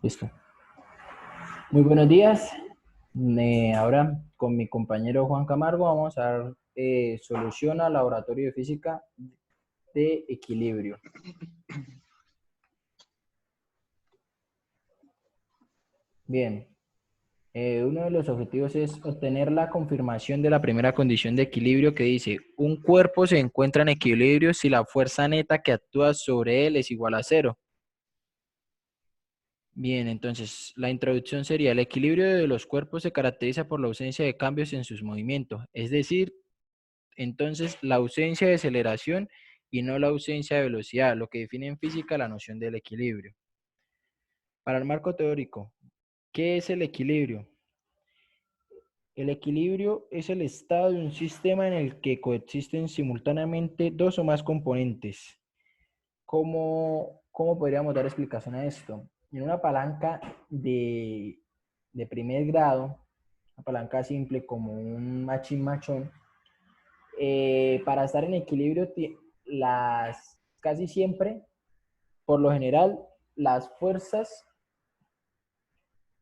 Listo. Muy buenos días. Ahora con mi compañero Juan Camargo vamos a dar solución al laboratorio de física de equilibrio. Bien, uno de los objetivos es obtener la confirmación de la primera condición de equilibrio que dice, un cuerpo se encuentra en equilibrio si la fuerza neta que actúa sobre él es igual a cero. Bien, entonces la introducción sería, el equilibrio de los cuerpos se caracteriza por la ausencia de cambios en sus movimientos, es decir, entonces la ausencia de aceleración y no la ausencia de velocidad, lo que define en física la noción del equilibrio. Para el marco teórico, ¿qué es el equilibrio? El equilibrio es el estado de un sistema en el que coexisten simultáneamente dos o más componentes. ¿Cómo podríamos dar explicación a esto? En una palanca de primer grado, una palanca simple como un machín-machón, para estar en equilibrio, casi siempre, por lo general, las fuerzas,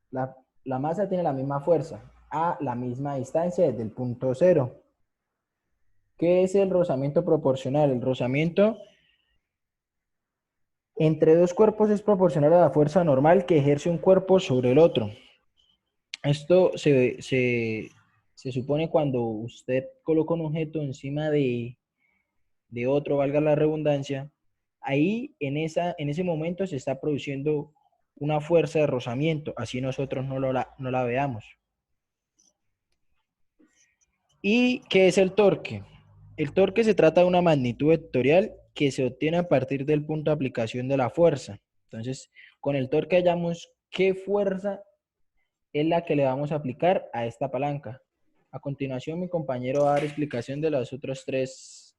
la, la masa tiene la misma fuerza a la misma distancia desde el punto cero. ¿Qué es el rozamiento proporcional? El rozamiento entre dos cuerpos es proporcional a la fuerza normal que ejerce un cuerpo sobre el otro. Esto se supone cuando usted coloca un objeto encima de otro, valga la redundancia, ahí en ese momento se está produciendo una fuerza de rozamiento, así nosotros no la veamos. ¿Y qué es el torque? El torque se trata de una magnitud vectorial que se obtiene a partir del punto de aplicación de la fuerza. Entonces, con el torque hallamos qué fuerza es la que le vamos a aplicar a esta palanca. A continuación, mi compañero va a dar explicación de las otras tres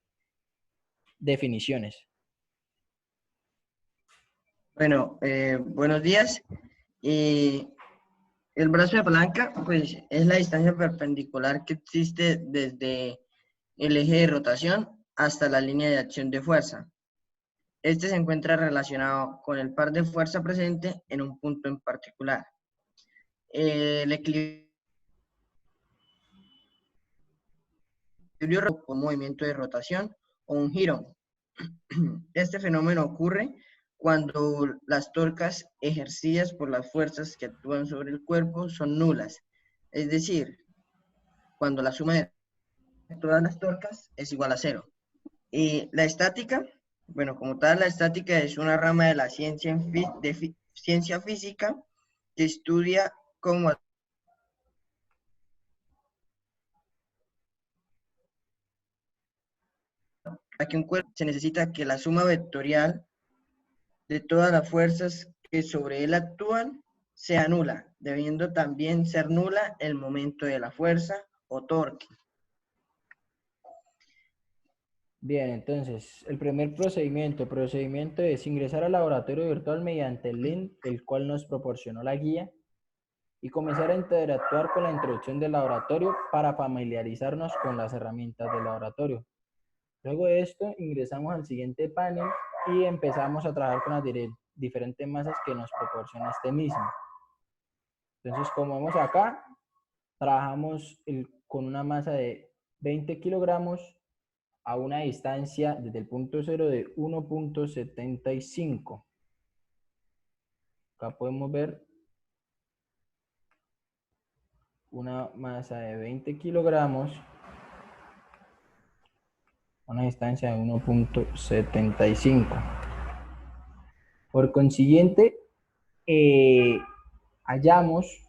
definiciones. Bueno, buenos días. Y el brazo de palanca, pues, es la distancia perpendicular que existe desde el eje de rotación hasta la línea de acción de fuerza. Este se encuentra relacionado con el par de fuerza presente en un punto en particular. El equilibrio o movimiento de rotación o un giro. Este fenómeno ocurre cuando las torcas ejercidas por las fuerzas que actúan sobre el cuerpo son nulas, es decir, cuando la suma de todas las torcas es igual a cero. Y la estática, bueno, como tal, la estática es una rama de la ciencia física que estudia cómo a que un cuerpo se necesita que la suma vectorial de todas las fuerzas que sobre él actúan sea nula, debiendo también ser nula el momento de la fuerza o torque. Bien, entonces, el primer procedimiento es ingresar al laboratorio virtual mediante el link, el cual nos proporcionó la guía, y comenzar a interactuar con la introducción del laboratorio para familiarizarnos con las herramientas del laboratorio. Luego de esto, ingresamos al siguiente panel y empezamos a trabajar con las diferentes masas que nos proporciona este mismo. Entonces, como vemos acá, trabajamos con una masa de 20 kilogramos a una distancia desde el punto cero de 1.75. Acá podemos ver una masa de 20 kilogramos a una distancia de 1.75. Por consiguiente, hallamos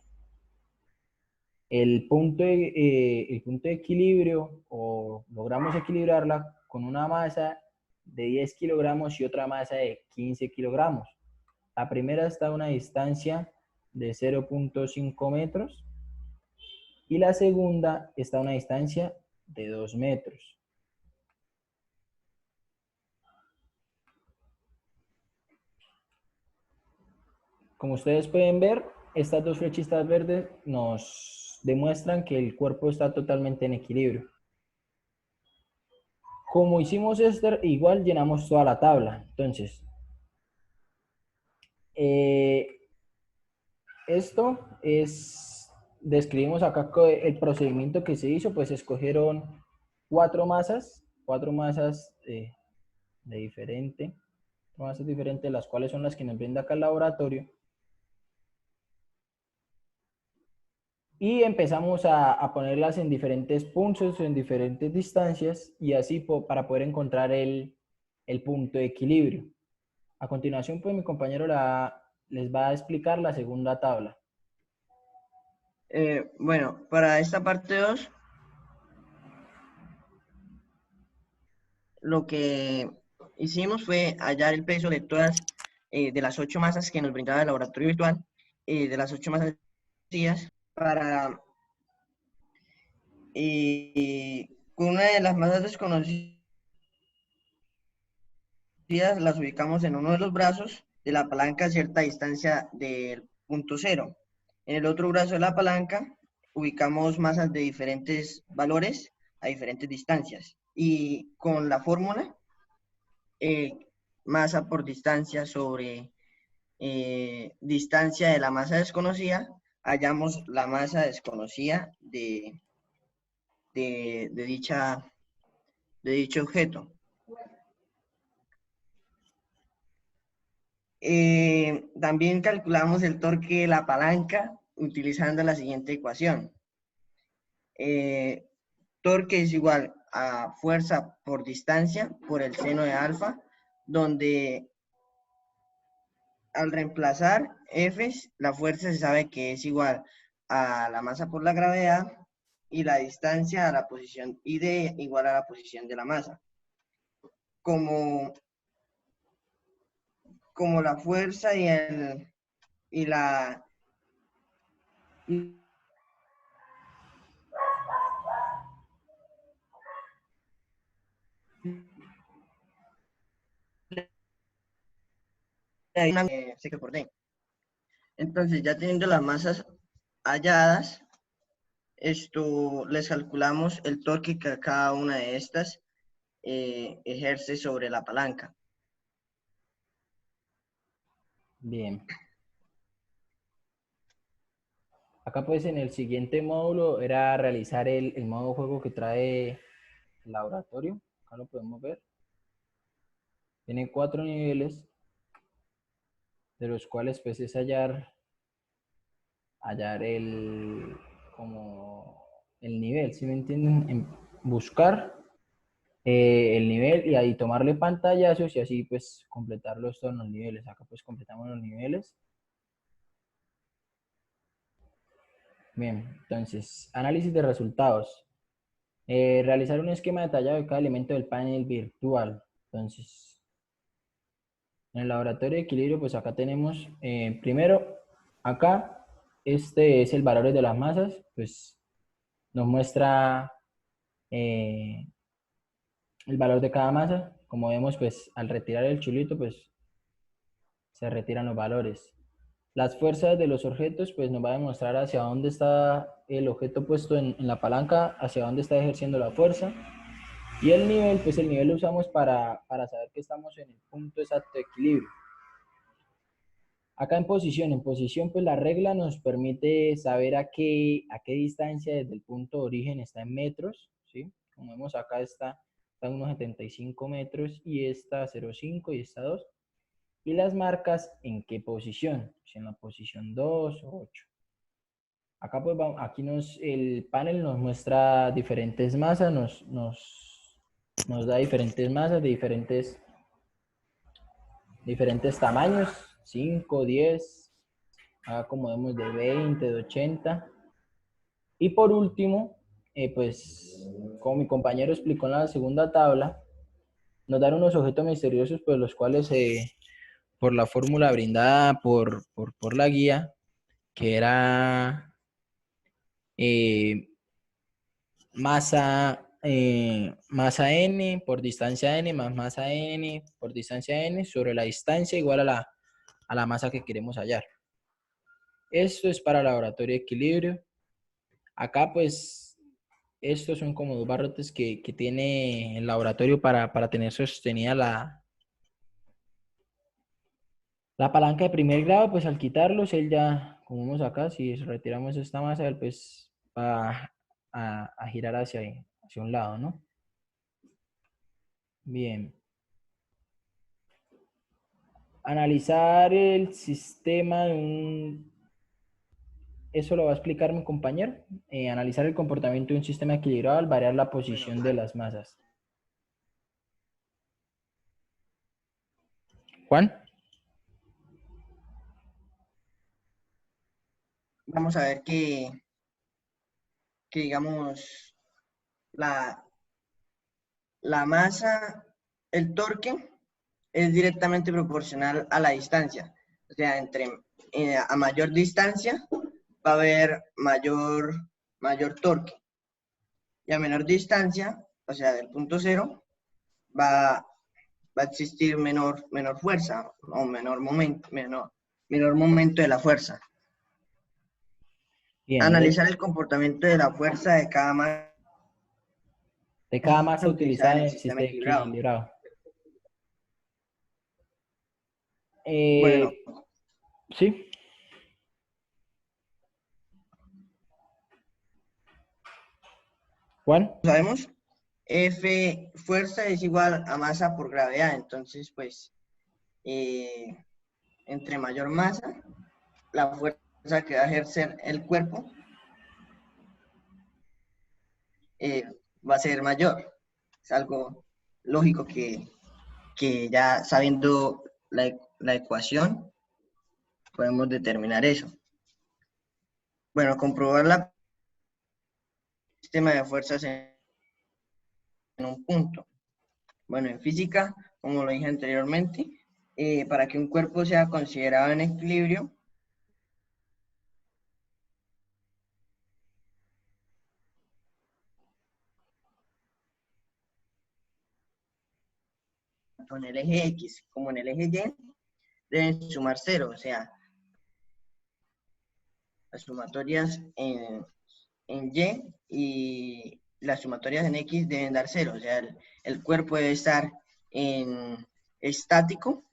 el punto de equilibrio o logramos equilibrarla con una masa de 10 kilogramos y otra masa de 15 kilogramos. La primera está a una distancia de 0.5 metros y la segunda está a una distancia de 2 metros. Como ustedes pueden ver, estas dos flechitas verdes nos demuestran que el cuerpo está totalmente en equilibrio. Como hicimos esto, igual llenamos toda la tabla. Entonces, Esto es, describimos acá el procedimiento que se hizo, pues escogieron cuatro masas de diferente, masas diferentes, las cuales son las que nos brinda acá el laboratorio. Y empezamos a ponerlas en diferentes puntos, en diferentes distancias, y así para poder encontrar el punto de equilibrio. A continuación, pues mi compañero les va a explicar la segunda tabla. Bueno, para esta parte 2, lo que hicimos fue hallar el peso de todas, de las 8 masas que nos brindaba el laboratorio virtual, de las 8 masas vacías, para, con una de las masas desconocidas, las ubicamos en uno de los brazos de la palanca a cierta distancia del punto cero. En el otro brazo de la palanca ubicamos masas de diferentes valores a diferentes distancias. Y con la fórmula, masa por distancia sobre distancia de la masa desconocida, hallamos la masa desconocida de dicho objeto. También calculamos el torque de la palanca utilizando la siguiente ecuación. Torque es igual a fuerza por distancia por el seno de alfa, donde al reemplazar F, la fuerza se sabe que es igual a la masa por la gravedad y la distancia a la posición y d igual a la posición de la masa. Como la fuerza y la sé que acordé. Entonces, ya teniendo las masas halladas, les calculamos el torque que cada una de estas ejerce sobre la palanca. Bien. Acá pues en el siguiente módulo era realizar el modo juego que trae el laboratorio. Acá lo podemos ver. Tiene 4 niveles, de los cuales pues es hallar como el nivel, ¿sí me entienden? Buscar el nivel y ahí tomarle pantallazos y así pues completarlos todos los niveles. Acá pues completamos los niveles. Bien, entonces, análisis de resultados. Realizar un esquema detallado de cada elemento del panel virtual. Entonces, en el laboratorio de equilibrio, pues acá tenemos, primero, acá, este es el valor de las masas, pues nos muestra el valor de cada masa. Como vemos, pues al retirar el chulito, pues se retiran los valores. Las fuerzas de los objetos, pues nos va a demostrar hacia dónde está el objeto puesto en la palanca, hacia dónde está ejerciendo la fuerza. Y el nivel, pues el nivel lo usamos para saber que estamos en el punto exacto de equilibrio. Acá en posición pues la regla nos permite saber a qué distancia desde el punto de origen está en metros, ¿sí? Como vemos acá está unos 75 metros y esta 0,5 y esta 2. Y las marcas en qué posición, si en la posición 2 o 8. Acá pues aquí el panel nos muestra diferentes masas, nos da diferentes masas de diferentes tamaños, 5, 10, acá como vemos de 20, de 80. Y por último, pues como mi compañero explicó en la segunda tabla, nos dan unos objetos misteriosos pues los cuales por la fórmula brindada por la guía, que era masa n por distancia n más masa n por distancia n sobre la distancia igual a la masa que queremos hallar. Esto es para laboratorio de equilibrio. Acá pues estos son como dos barrotes que tiene el laboratorio para tener sostenida La palanca de primer grado, pues al quitarlos, él ya, como vemos acá, si retiramos esta masa, él pues va a girar hacia un lado, ¿no? Bien. Analizar el sistema de un... Eso lo va a explicar mi compañero. Analizar el comportamiento de un sistema equilibrado al variar la Bueno, posición de las masas. Juan. vamos a ver que digamos, la, la masa, el torque es directamente proporcional a la distancia. O sea, a mayor distancia va a haber mayor torque. Y a menor distancia, o sea, del punto cero, va, va a existir menor fuerza o menor momento de la fuerza. Bien, Analizar el comportamiento de la fuerza de cada masa de cada masa utilizada utilizada en en el el sistema sistema equilibrado. equilibrado. Bueno, Sí. Juan. sabemos, F fuerza es igual a masa por gravedad. Entonces, pues, eh, entre mayor masa, la fuerza que va a ejercer el cuerpo eh, va a ser mayor. Es algo lógico que ya sabiendo la ecuación podemos determinar eso. Bueno, comprobar la sistema de fuerzas en un punto. Bueno, en física, como lo dije anteriormente, para que un cuerpo sea considerado en equilibrio, tanto en el eje X como en el eje Y, deben sumar cero. O sea, las sumatorias en Y las sumatorias en X deben dar cero. O sea, el cuerpo debe estar en estático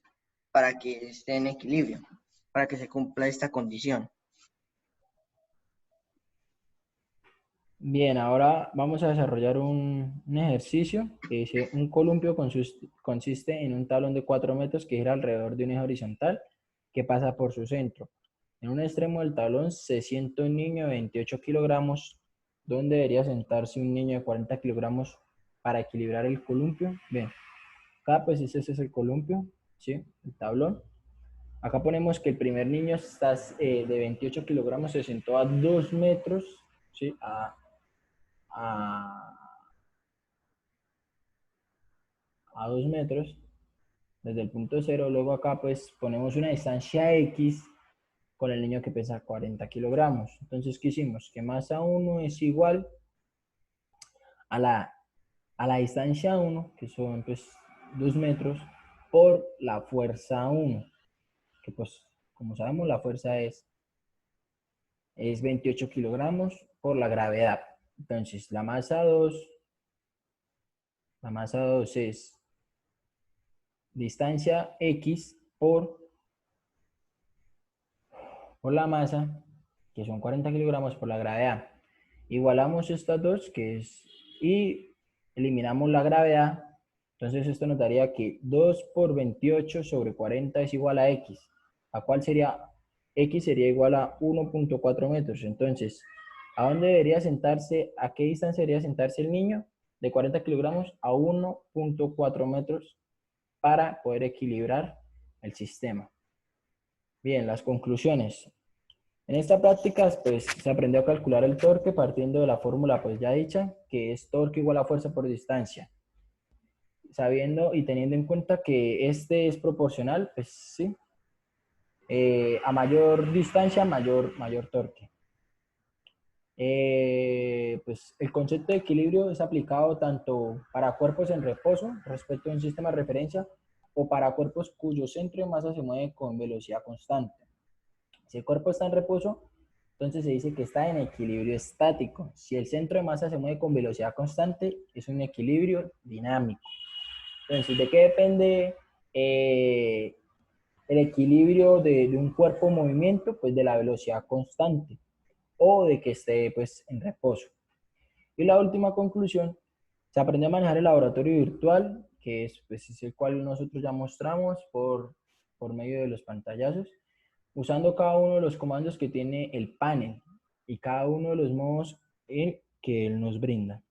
para que esté en equilibrio, para que se cumpla esta condición. Bien, ahora vamos a desarrollar un ejercicio que dice, un columpio consiste en un tablón de 4 metros que gira alrededor de un eje horizontal que pasa por su centro. En un extremo del tablón se sienta un niño de 28 kilogramos. ¿Dónde debería sentarse un niño de 40 kilogramos para equilibrar el columpio? Bien, acá pues ese es el columpio, ¿sí? El tablón. Acá ponemos que el primer niño está, de 28 kilogramos se sentó a 2 metros, ¿sí? A, a 2 metros desde el punto cero. Luego acá pues ponemos una distancia X con el niño que pesa 40 kilogramos. Entonces, ¿qué hicimos? Que masa 1 es igual a la distancia 1, que son pues 2 metros, por la fuerza 1, que pues como sabemos la fuerza es 28 kilogramos por la gravedad. Entonces, la masa 2 es distancia X por la masa, que son 40 kilogramos por la gravedad. Igualamos estas dos, y eliminamos la gravedad. Entonces esto nos daría que 2 por 28 sobre 40 es igual a X. ¿A cuál sería? X sería igual a 1.4 metros. Entonces, ¿a dónde debería sentarse? ¿A qué distancia debería sentarse el niño? De 40 kilogramos a 1.4 metros para poder equilibrar el sistema. Bien, las conclusiones. En esta práctica, pues, se aprendió a calcular el torque partiendo de la fórmula, pues, ya dicha, que es torque igual a fuerza por distancia. Sabiendo y teniendo en cuenta que este es proporcional, pues, sí, a mayor distancia, mayor torque. Pues, el concepto de equilibrio es aplicado tanto para cuerpos en reposo respecto a un sistema de referencia o para cuerpos cuyo centro de masa se mueve con velocidad constante. Si el cuerpo está en reposo, entonces se dice que está en equilibrio estático. Si el centro de masa se mueve con velocidad constante, es un equilibrio dinámico. Entonces, ¿de qué depende el equilibrio de un cuerpo en movimiento, pues de la velocidad constante o de que esté pues en reposo. Y la última conclusión, se aprende a manejar el laboratorio virtual, que es, pues, es el cual nosotros ya mostramos por medio de los pantallazos, usando cada uno de los comandos que tiene el panel y cada uno de los modos que él nos brinda.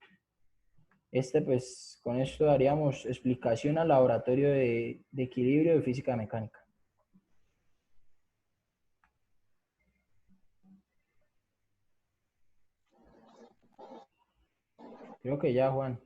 Pues, con esto daríamos explicación al laboratorio de equilibrio de física mecánica. Creo que ya, Juan.